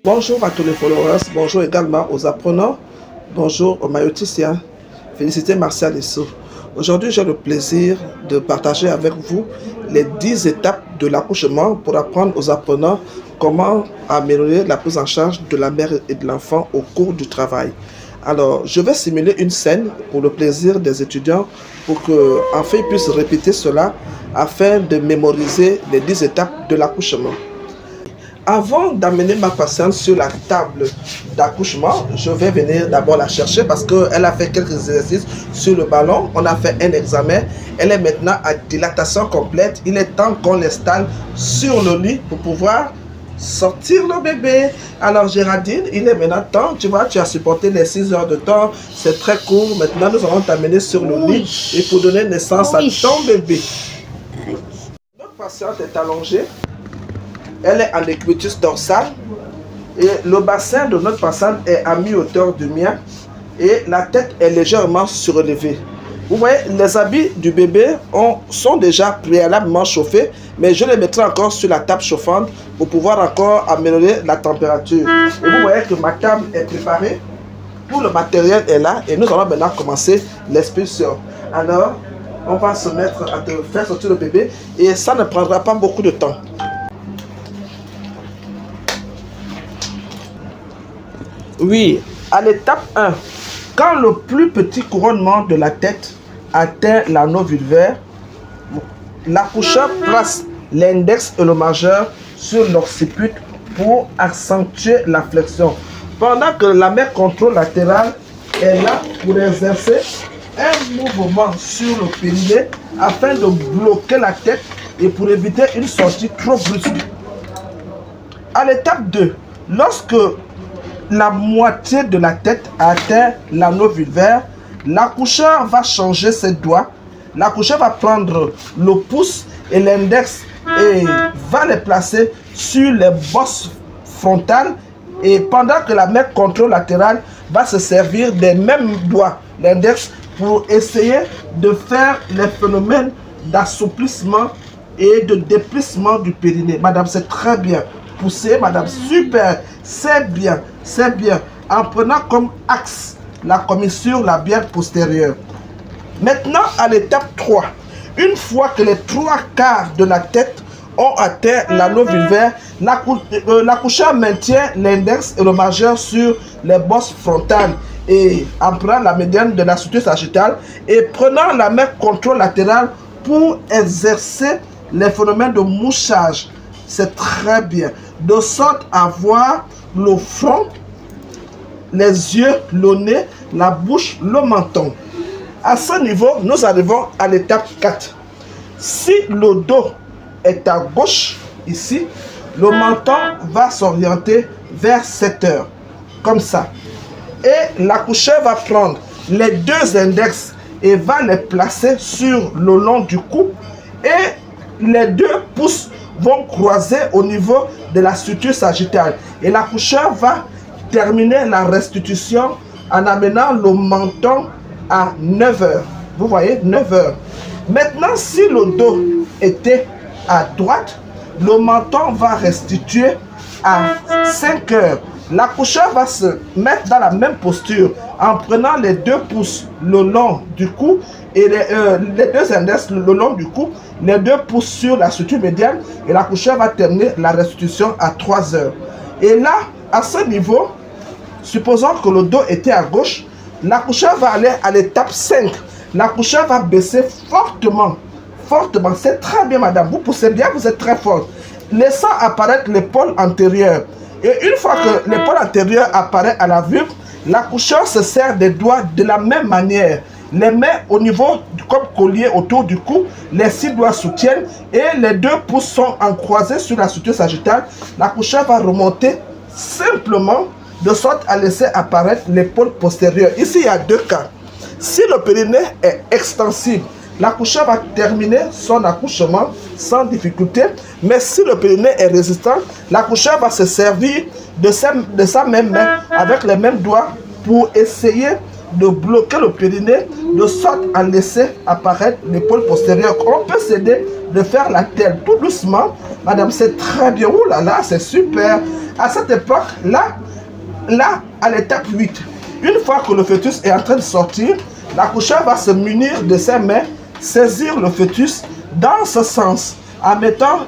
Bonjour à tous les followers, bonjour également aux apprenants, bonjour aux maïoticiens, félicité Martial Issou. Aujourd'hui, j'ai le plaisir de partager avec vous les 10 étapes de l'accouchement pour apprendre aux apprenants comment améliorer la prise en charge de la mère et de l'enfant au cours du travail. Alors, je vais simuler une scène pour le plaisir des étudiants pour qu'enfin ils puissent répéter cela afin de mémoriser les 10 étapes de l'accouchement. Avant d'amener ma patiente sur la table d'accouchement, je vais venir d'abord la chercher parce qu'elle a fait quelques exercices sur le ballon. On a fait un examen. Elle est maintenant à dilatation complète. Il est temps qu'on l'installe sur le lit pour pouvoir sortir le bébé. Alors Géraldine, il est maintenant temps. Tu vois, tu as supporté les 6 heures de temps. C'est très court. Maintenant, nous allons t'amener sur le lit et pour donner naissance à ton bébé. Notre patiente est allongée. Elle est en équitus dorsal et le bassin de notre patiente est à mi-hauteur du mien et la tête est légèrement surélevée. Vous voyez, les habits du bébé sont déjà préalablement chauffés, mais je les mettrai encore sur la table chauffante pour pouvoir encore améliorer la température. Et vous voyez que ma table est préparée, tout le matériel est là et nous allons maintenant commencer l'expulsion. Alors, on va se mettre à te faire sortir le bébé et ça ne prendra pas beaucoup de temps. Oui, à l'étape 1, quand le plus petit couronnement de la tête atteint l'anneau vulvaire, l'accoucheur place l'index et le majeur sur l'occiput pour accentuer la flexion. Pendant que la main contralatérale est là pour exercer un mouvement sur le périnée afin de bloquer la tête et pour éviter une sortie trop brusque. À l'étape 2, lorsque la moitié de la tête atteint l'anneau vulvaire, l'accoucheur va changer ses doigts. L'accoucheur va prendre le pouce et l'index et va les placer sur les bosses frontales. Et pendant que la main contralatérale va se servir des mêmes doigts, l'index, pour essayer de faire les phénomènes d'assouplissement et de déplissement du périnée. Madame, c'est très bien. Poussez, madame, super, c'est bien, c'est bien. En prenant comme axe la commissure labiale postérieure. Maintenant, à l'étape 3, une fois que les 3/4 de la tête ont atteint l'anneau vulvaire, l'accoucheur maintient l'index et le majeur sur les bosses frontales et en prenant la médiane de la suture sagittale et prenant la main contralatérale pour exercer les phénomènes de mouchage. C'est très bien. De sorte à voir le front, les yeux, le nez, la bouche, le menton. À ce niveau, nous arrivons à l'étape 4. Si le dos est à gauche, ici, le menton va s'orienter vers 7 heures. Comme ça. Et l'accoucheur va prendre les 2 index et va les placer sur le long du cou. Et les 2 pouces vont croiser au niveau de la suture sagittale. Et l'accoucheur va terminer la restitution en amenant le menton à 9 heures. Vous voyez, 9 heures. Maintenant, si le dos était à droite, le menton va restituer à 5 heures. L'accoucheur va se mettre dans la même posture en prenant les 2 pouces le long du cou et les 2 index le long du cou, les 2 pouces sur la suture médiane et l'accoucheur va terminer la restitution à 3 heures. Et là, à ce niveau, supposons que le dos était à gauche, l'accoucheur va aller à l'étape 5. L'accoucheur va baisser fortement, fortement. C'est très bien, madame. Vous poussez bien, vous êtes très forte. Laissant apparaître l'épaule antérieure. Et une fois que l'épaule antérieure apparaît à la vue, l'accoucheur se sert des doigts de la même manière. Les mains au niveau comme collier autour du cou, les 6 doigts soutiennent et les 2 pouces sont en croisée sur la suture sagittale. L'accoucheur va remonter simplement de sorte à laisser apparaître l'épaule postérieure. Ici, il y a 2 cas. Si le périnée est extensible, l'accoucheur va terminer son accouchement sans difficulté. Mais si le périnée est résistant, l'accoucheur va se servir de sa même main avec les mêmes doigts pour essayer de bloquer le périnée de sorte à laisser apparaître l'épaule postérieure. On peut s'aider de faire la tête tout doucement. Madame, c'est très bien. Ouh là là, c'est super. À cette époque, là, à l'étape 8, une fois que le fœtus est en train de sortir, l'accoucheur va se munir de ses mains, saisir le fœtus dans ce sens. En mettant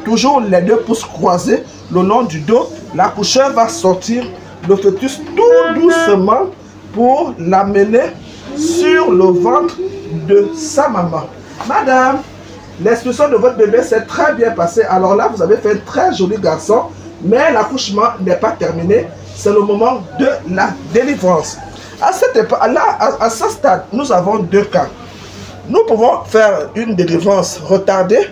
toujours les 2 pouces croisés le long du dos, l'accoucheur va sortir le fœtus tout doucement pour l'amener sur le ventre de sa maman. Madame, l'expulsion de votre bébé s'est très bien passée. Alors là, vous avez fait un très joli garçon, mais l'accouchement n'est pas terminé. C'est le moment de la délivrance. À cette époque, là, à ce stade, nous avons 2 cas. Nous pouvons faire une délivrance retardée,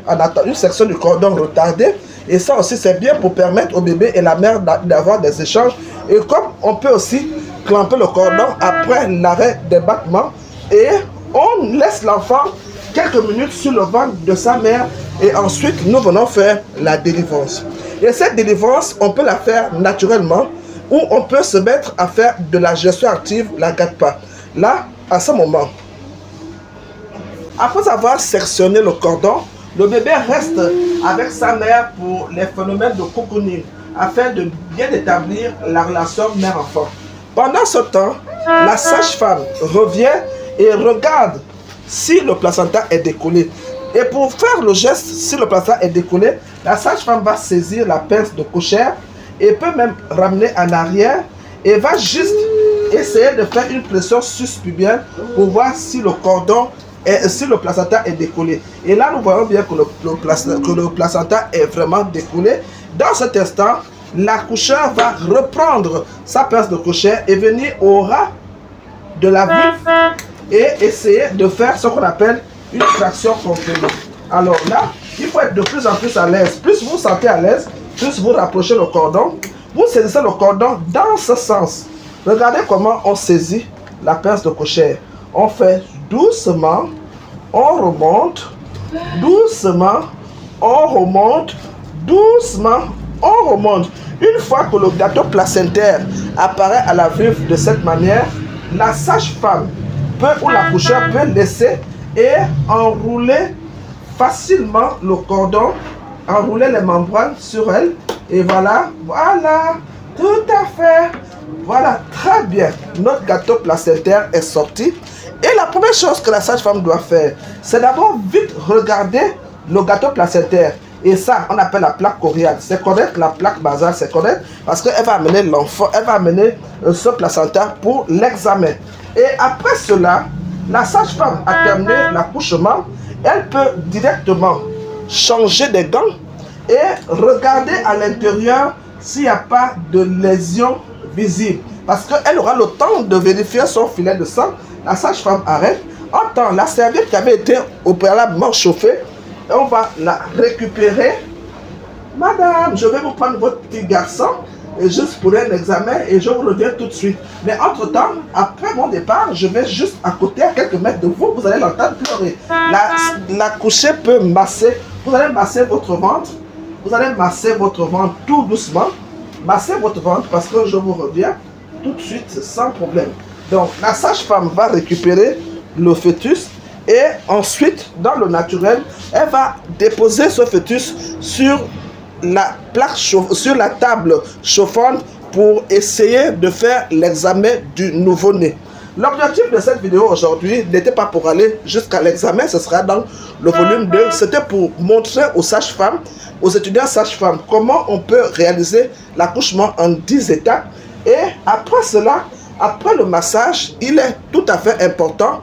une section du cordon retardée. Et ça aussi, c'est bien pour permettre au bébé et la mère d'avoir des échanges. Et comme on peut aussi clamper le cordon après l'arrêt des battements. Et on laisse l'enfant quelques minutes sur le ventre de sa mère. Et ensuite, nous venons faire la délivrance. Et cette délivrance, on peut la faire naturellement. Ou on peut se mettre à faire de la gestion active, la GATPA. Là, à ce moment, après avoir sectionné le cordon, le bébé reste avec sa mère pour les phénomènes de cocooning, afin de bien établir la relation mère-enfant. Pendant ce temps, la sage-femme revient et regarde si le placenta est décollé. Et pour faire le geste, si le placenta est décollé, la sage-femme va saisir la pince de cochère et peut même ramener en arrière et va juste essayer de faire une pression sus-pubienne pour voir si le cordon si le placenta est décollé. Et là, nous voyons bien que le placenta est vraiment décollé. Dans cet instant, l'accoucheur va reprendre sa pince de cochère et venir au ras de la vulve et essayer de faire ce qu'on appelle une traction comprimée. Alors là, il faut être de plus en plus à l'aise. Plus vous vous sentez à l'aise, plus vous rapprochez le cordon. Vous saisissez le cordon dans ce sens. Regardez comment on saisit la pince de cochère. On fait doucement, on remonte, doucement, on remonte, doucement, on remonte. Une fois que le gâteau placentaire apparaît à la vulve de cette manière, la sage-femme ou l'accoucheur peut laisser et enrouler facilement le cordon, enrouler les membranes sur elle. Et voilà, voilà, tout à fait. Voilà, très bien. Notre gâteau placentaire est sorti. Et la première chose que la sage-femme doit faire, c'est d'abord vite regarder le gâteau placentaire. Et ça, on appelle la plaque coriale. C'est connaître la plaque basale, c'est connaître parce qu'elle va amener l'enfant, elle va amener ce placenta pour l'examen. Et après cela, la sage-femme a terminé l'accouchement. Elle peut directement changer des gants et regarder à l'intérieur s'il n'y a pas de lésion visible. Parce qu'elle aura le temps de vérifier son filet de sang. La sage-femme arrête. En temps, la serviette qui avait été au préalablement chauffée, on va la récupérer. Madame, je vais vous prendre votre petit garçon et juste pour un examen et je vous reviens tout de suite. Mais entre-temps, après mon départ, je vais juste à côté, à quelques mètres de vous, vous allez l'entendre pleurer. La couchée peut masser. Vous allez masser votre ventre. Vous allez masser votre ventre tout doucement. Massez votre ventre parce que je vous reviens tout de suite sans problème. Donc, la sage-femme va récupérer le fœtus et ensuite, dans le naturel, elle va déposer ce fœtus sur la plaque sur la table chauffante pour essayer de faire l'examen du nouveau-né. L'objectif de cette vidéo aujourd'hui n'était pas pour aller jusqu'à l'examen, ce sera dans le volume 2. C'était pour montrer aux sages-femmes, aux étudiants sages-femmes, comment on peut réaliser l'accouchement en 10 étapes. Et après cela, après le massage, il est tout à fait important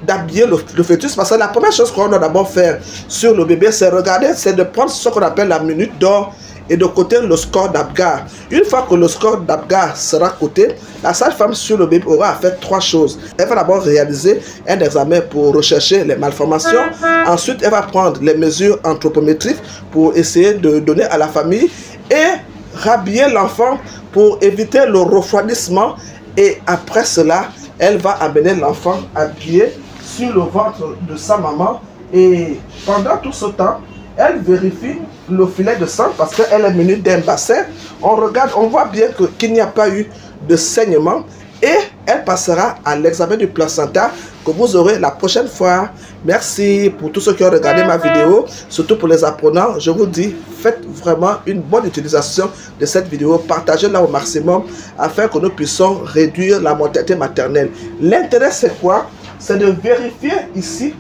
d'habiller le fœtus parce que la première chose qu'on doit d'abord faire sur le bébé, c'est regarder, c'est de prendre ce qu'on appelle la minute d'or et de coter le score d'Apgar. Une fois que le score d'Apgar sera coté, la sage-femme sur le bébé aura à faire 3 choses. Elle va d'abord réaliser un examen pour rechercher les malformations. Ensuite, elle va prendre les mesures anthropométriques pour essayer de donner à la famille et rhabiller l'enfant pour éviter le refroidissement. Et après cela, elle va amener l'enfant appuyé sur le ventre de sa maman. Et pendant tout ce temps, elle vérifie le filet de sang parce qu'elle est munie d'un bassin. On regarde, on voit bien qu'il n'y a pas eu de saignement. et elle passera à l'examen du placenta que vous aurez la prochaine fois. Merci pour tous ceux qui ont regardé ma vidéo, surtout pour les apprenants. Je vous dis, faites vraiment une bonne utilisation de cette vidéo, partagez-la au maximum afin que nous puissions réduire la mortalité maternelle. L'intérêt c'est quoi? C'est de vérifier ici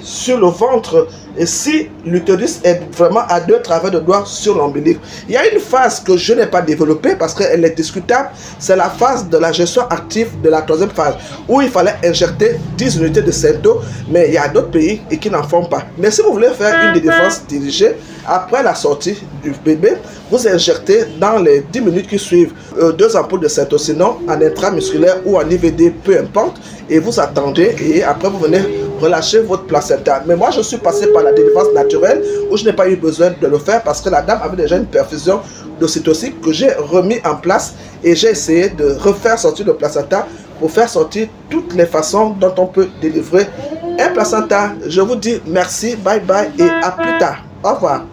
sur le ventre, et si l'utérus est vraiment à 2 travers de doigts sur l'ombilic. Il y a une phase que je n'ai pas développée parce qu'elle est discutable, c'est la phase de la gestion active de la 3e phase, où il fallait injecter 10 unités de Cento, mais il y a d'autres pays qui n'en font pas. Mais si vous voulez faire une défense dirigée, après la sortie du bébé, vous injectez dans les 10 minutes qui suivent 2 ampoules de Cetosinon en intramusculaire ou en IVD, peu importe, et vous attendez, et après vous venez relâcher votre placenta. Mais moi je suis passé par la délivrance naturelle où je n'ai pas eu besoin de le faire parce que la dame avait déjà une perfusion d'ocytocine que j'ai remis en place, et j'ai essayé de refaire sortir le placenta pour faire sortir toutes les façons dont on peut délivrer un placenta. Je vous dis merci, bye bye et à plus tard. Au revoir.